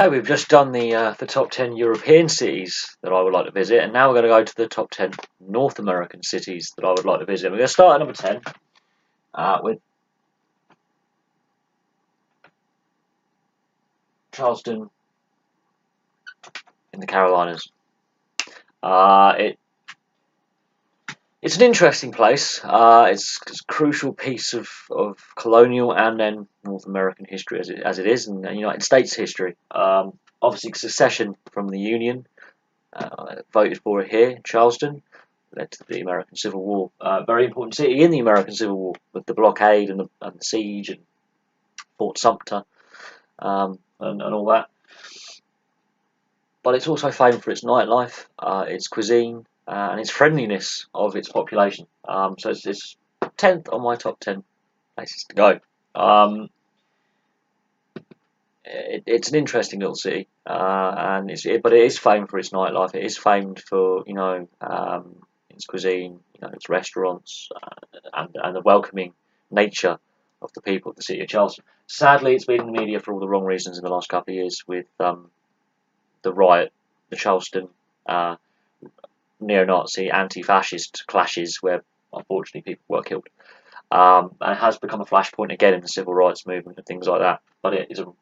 Okay, we've just done the top 10 European cities that I would like to visit, and now we're going to go to the top 10 North American cities that I would like to visit. We're going to start at number 10 with Charleston in the Carolinas. It's an interesting place. It's a crucial piece of colonial and then North American history as it is, and United States history. Obviously, secession from the Union, voted for it here in Charleston, led to the American Civil War. Very important city in the American Civil War with the blockade and the siege and Fort Sumter and all that. But it's also famed for its nightlife, its cuisine, and its friendliness of its population. So it's 10th on my top 10 places to go. It's an interesting little city, but it is famed for its nightlife. It is famed for its cuisine, its restaurants, and the welcoming nature of the people of the city of Charleston. Sadly, it's been in the media for all the wrong reasons in the last couple of years with the riot, the Charleston neo-Nazi, anti-fascist clashes where unfortunately people were killed. And it has become a flashpoint again in the civil rights movement and things like that. But it is a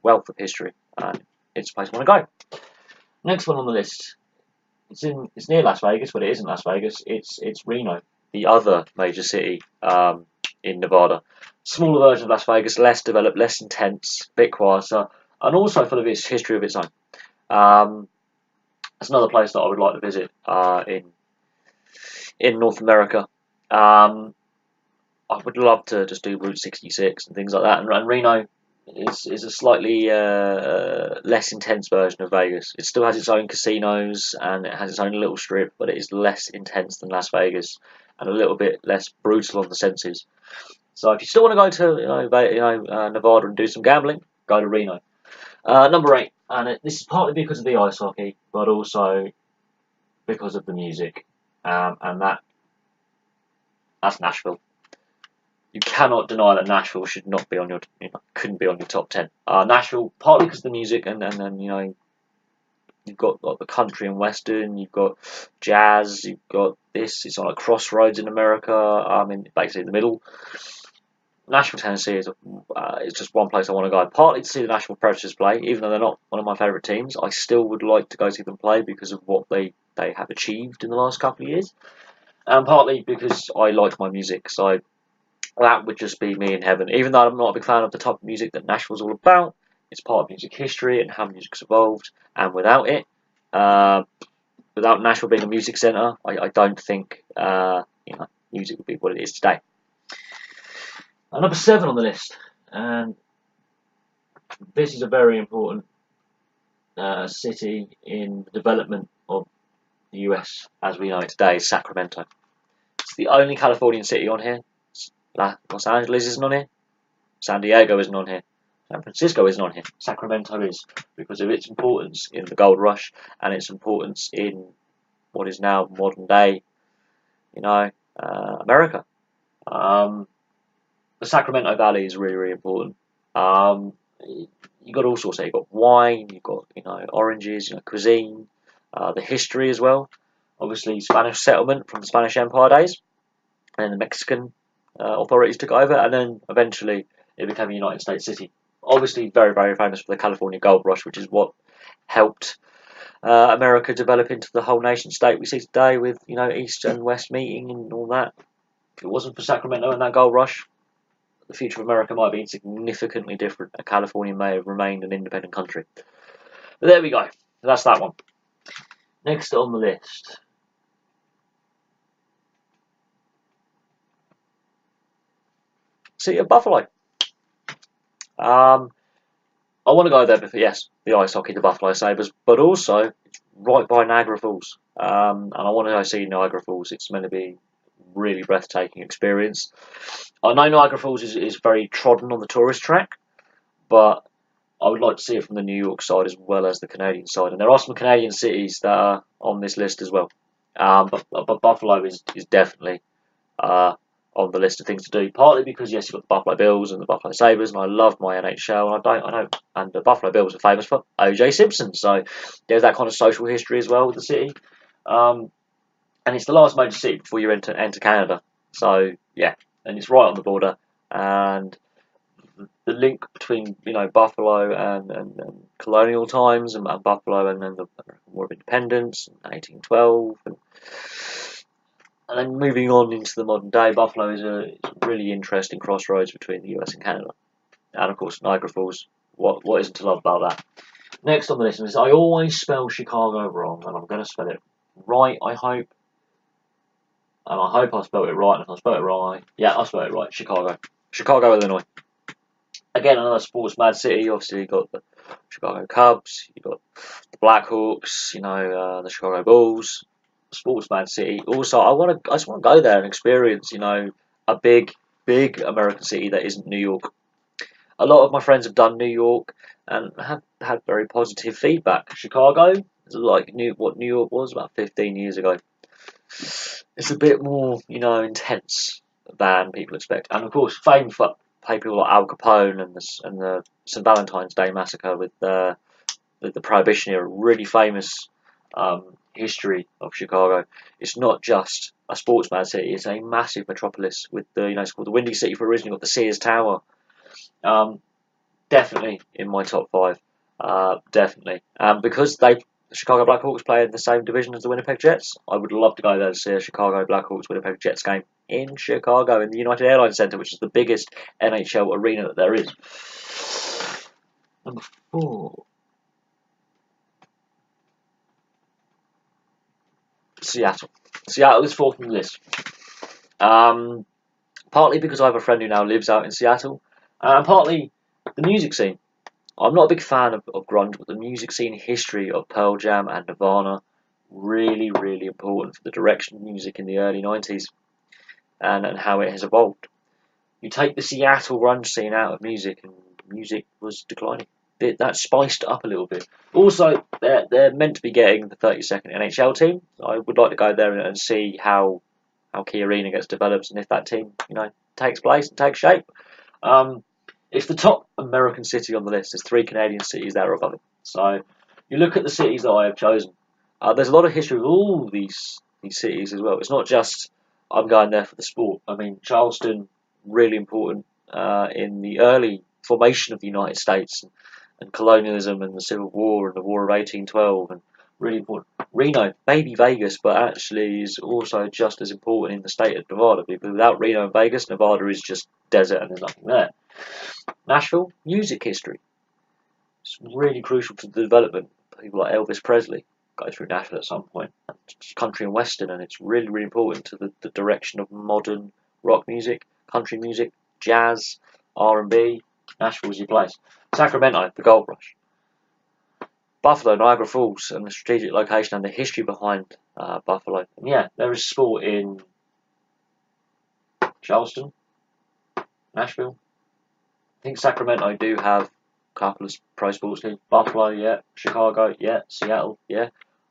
wealth of history, and it's a place I want to go. Next one on the list, it's near Las Vegas, but it isn't Las Vegas. It's Reno, the other major city in Nevada. Smaller version of Las Vegas, less developed, less intense, a bit quieter, and also full of its history of its own. It's another place that I would like to visit in North America. I would love to just do Route 66 and things like that. And Reno is a slightly less intense version of Vegas. It still has its own casinos and it has its own little strip, but it is less intense than Las Vegas and a little bit less brutal on the senses. So if you still want to go to Nevada and do some gambling, go to Reno. Number 8, and this is partly because of the ice hockey, but also because of the music, and that's Nashville. You cannot deny that Nashville should not be on your, couldn't be on your top 10. Nashville, partly because of the music, and then you've got like the country and western, you've got jazz, you've got this. It's on a crossroads in America. Basically in the middle. Nashville, Tennessee is just one place I want to go. Partly to see the Nashville Predators play, even though they're not one of my favourite teams. I still would like to go see them play because of what they have achieved in the last couple of years, and partly because I like my music. So that would just be me in heaven. Even though I'm not a big fan of the type of music that Nashville's all about, it's part of music history and how music's evolved. And without it, without Nashville being a music centre, I don't think music would be what it is today. Number 7 on the list, and this is a very important city in the development of the US as we know it today, is Sacramento. It's the only Californian city on here. Los Angeles isn't on here. San Diego isn't on here. San Francisco isn't on here. Sacramento is, because of its importance in the gold rush and its importance in what is now modern day, America. The Sacramento Valley is really, really important. You've got all sorts. You've got wine, you've got oranges, cuisine, the history as well. Obviously, Spanish settlement from the Spanish Empire days, and the Mexican authorities took over, and then eventually it became a United States city. Obviously, very, very famous for the California Gold Rush, which is what helped America develop into the whole nation state we see today, with East and West meeting and all that. If it wasn't for Sacramento and that gold rush, the future of America might have been significantly different, and California may have remained an independent country. But there we go. That's that one. Next on the list, city of Buffalo. I want to go there because, yes, the ice hockey, the Buffalo Sabres, but also it's right by Niagara Falls. And I want to go see Niagara Falls. It's meant to be really breathtaking experience. I know Niagara Falls is very trodden on the tourist track, but I would like to see it from the New York side as well as the Canadian side. And there are some Canadian cities that are on this list as well. But Buffalo is definitely on on the list of things to do. Partly because yes, you've got the Buffalo Bills and the Buffalo Sabres, and I love my NHL, and the Buffalo Bills are famous for O.J. Simpson, so there's that kind of social history as well with the city. And it's the last major city before you enter Canada, so yeah, and it's right on the border, and the link between Buffalo and colonial times and Buffalo and then the War of Independence in 1812 and then moving on into the modern day, Buffalo is a really interesting crossroads between the US and Canada, and of course Niagara Falls. What isn't to love about that? Next on the list is I always spell Chicago wrong, and I'm going to spell it right. I hope I spelled it right. And if I spell it wrong, I spelled it right. Chicago, Illinois. Again, another sports mad city. Obviously, you got the Chicago Cubs, you got the Blackhawks, the Chicago Bulls. Sports mad city. Also, I just want to go there and experience, a big American city that isn't New York. A lot of my friends have done New York and have had very positive feedback. Chicago is like what New York was about 15 years ago. It's a bit more, intense than people expect, and of course, famed for people like Al Capone and the St. Valentine's Day massacre with the Prohibition era. Really famous history of Chicago. It's not just a sports mad city; it's a massive metropolis with it's called the Windy City for originally got the Sears Tower. Definitely in my top 5. Definitely, because the Chicago Blackhawks play in the same division as the Winnipeg Jets. I would love to go there to see a Chicago Blackhawks Winnipeg Jets game in Chicago in the United Airlines Center, which is the biggest NHL arena that there is. Number 4. Seattle. Seattle is 4th on the list. Partly because I have a friend who now lives out in Seattle, and partly the music scene. I'm not a big fan of grunge, but the music scene history of Pearl Jam and Nirvana really, really important for the direction of music in the early 90s and how it has evolved. You take the Seattle grunge scene out of music and music was declining. That spiced up a little bit. Also, they're meant to be getting the 32nd NHL team. I would like to go there and see how Key Arena gets developed and if that team, takes place and takes shape. It's the top American city on the list. There's 3 Canadian cities that are above it. So you look at the cities that I have chosen. There's a lot of history with all these cities as well. It's not just I'm going there for the sport. I mean, Charleston, really important in the early formation of the United States and colonialism and the Civil War and the War of 1812 and really important. Reno, maybe Vegas, but actually is also just as important in the state of Nevada because without Reno and Vegas, Nevada is just desert and there's nothing there. Nashville, music history. It's really crucial to the development. People like Elvis Presley go through Nashville at some point. It's country and western, and it's really, really important to the direction of modern rock music, country music, jazz, R&B. Nashville's your place. Sacramento, the gold rush. Buffalo, Niagara Falls, and the strategic location and the history behind Buffalo. And yeah, there is sport in Charleston, Nashville. I think Sacramento do have a couple of pro sports teams. Buffalo, yeah. Chicago, yeah. Seattle, yeah.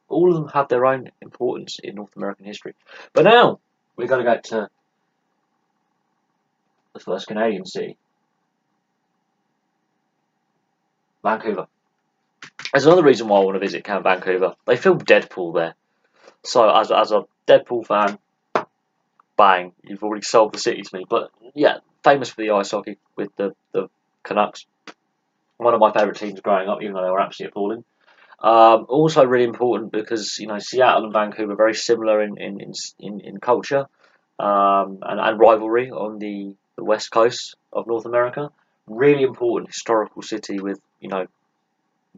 All of them have their own importance in North American history. But now, we're going to go to the first Canadian city. Vancouver. There's another reason why I want to visit Camp Vancouver. They filmed Deadpool there. So, as a Deadpool fan, bang, you've already sold the city to me. But, yeah, famous for the ice hockey with the Canucks. One of my favourite teams growing up, even though they were absolutely appalling. Also really important because Seattle and Vancouver are very similar in culture and rivalry on the west coast of North America. Really important historical city with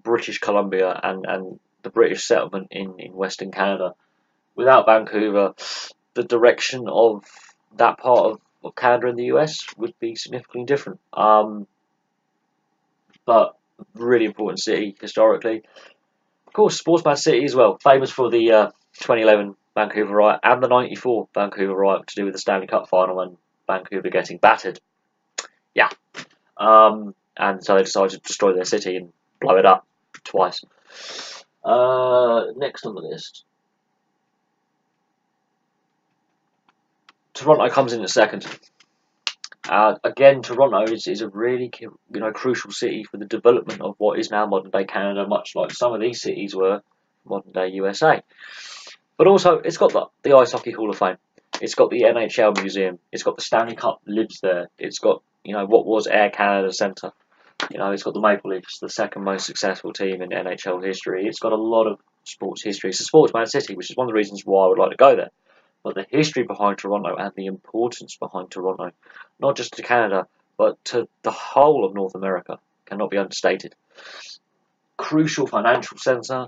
British Columbia and the British settlement in Western Canada. Without Vancouver, the direction of that part of Canada and the US would be significantly different. But really important city historically. Of course, Sportsman City as well, famous for the 2011 Vancouver riot and the 94 Vancouver riot to do with the Stanley Cup final and Vancouver getting battered. Yeah. And so they decided to destroy their city and blow it up twice. Next on the list. Toronto comes in at second. Again, Toronto is a really crucial city for the development of what is now modern day Canada, much like some of these cities were modern day USA. But also, it's got the Ice Hockey Hall of Fame. It's got the NHL Museum. It's got the Stanley Cup lives there. It's got what was Air Canada Centre. It's got the Maple Leafs, the second most successful team in NHL history. It's got a lot of sports history. It's a sportsman city, which is one of the reasons why I would like to go there. But the history behind Toronto and the importance behind Toronto, not just to Canada, but to the whole of North America, cannot be understated. Crucial financial centre,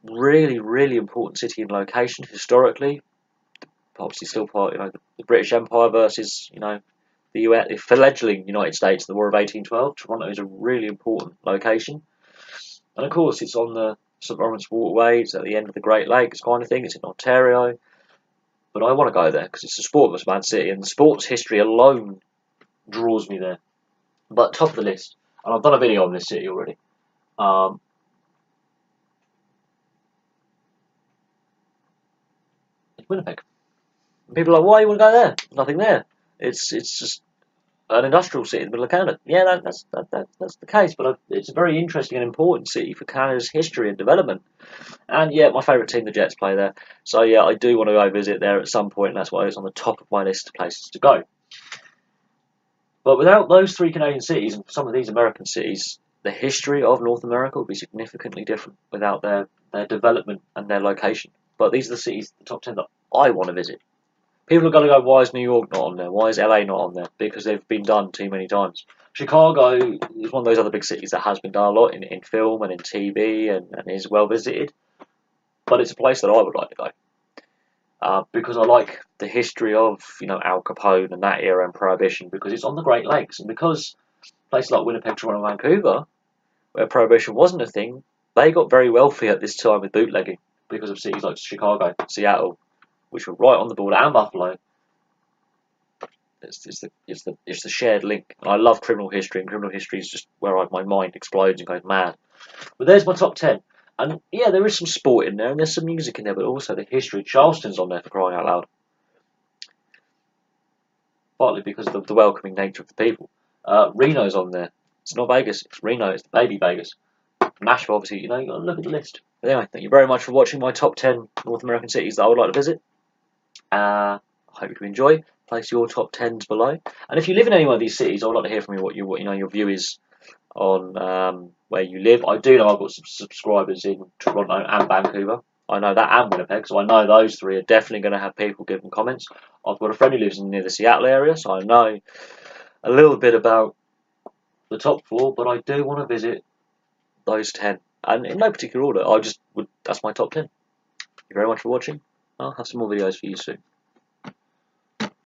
really, really important city in location historically. Obviously, still part, the British Empire versus, the US, the fledgling United States, the War of 1812. Toronto is a really important location, and of course, it's on the St. Lawrence Waterway. It's at the end of the Great Lakes, kind of thing. It's in Ontario. But I want to go there because it's a sportsman city, and the sports history alone draws me there. But top of the list, and I've done a video on this city already. It's Winnipeg. And people are like, why you want to go there? Nothing there. It's just an industrial city in the middle of Canada. Yeah, that's the case. But it's a very interesting and important city for Canada's history and development. And yeah, my favourite team, the Jets, play there. So yeah, I do want to go visit there at some point, and that's why it's on the top of my list of places to go. But without those three Canadian cities and some of these American cities, the history of North America would be significantly different without their development and their location. But these are the cities, the top 10 that I want to visit. People are going to go, why is New York not on there? Why is LA not on there? Because they've been done too many times. Chicago is one of those other big cities that has been done a lot in film and in TV and is well visited. But it's a place that I would like to go. Because I like the history of, Al Capone and that era and Prohibition, because it's on the Great Lakes, and because places like Winnipeg, Toronto, Vancouver, where Prohibition wasn't a thing, they got very wealthy at this time with bootlegging because of cities like Chicago, Seattle, which were right on the border, and Buffalo. It's the shared link. And I love criminal history, and criminal history is just where my mind explodes and goes mad. But there's my top 10. And yeah, there is some sport in there, and there's some music in there, but also the history. Charleston's on there, for crying out loud. Partly because of the welcoming nature of the people. Reno's on there. It's not Vegas, it's Reno, it's the baby Vegas. Nashville, obviously, you got to look at the list. But anyway, thank you very much for watching my top 10 North American cities that I would like to visit. I hope you enjoy. Place your top 10s below. And if you live in any one of these cities, I would like to hear from you what your view is on where you live. I do know I've got some subscribers in Toronto and Vancouver. I know that, and Winnipeg, so I know those three are definitely going to have people giving comments. I've got a friend who lives near the Seattle area, so I know a little bit about the top 4, but I do want to visit those 10. And in no particular order, that's my top 10. Thank you very much for watching. I'll have some more videos for you soon.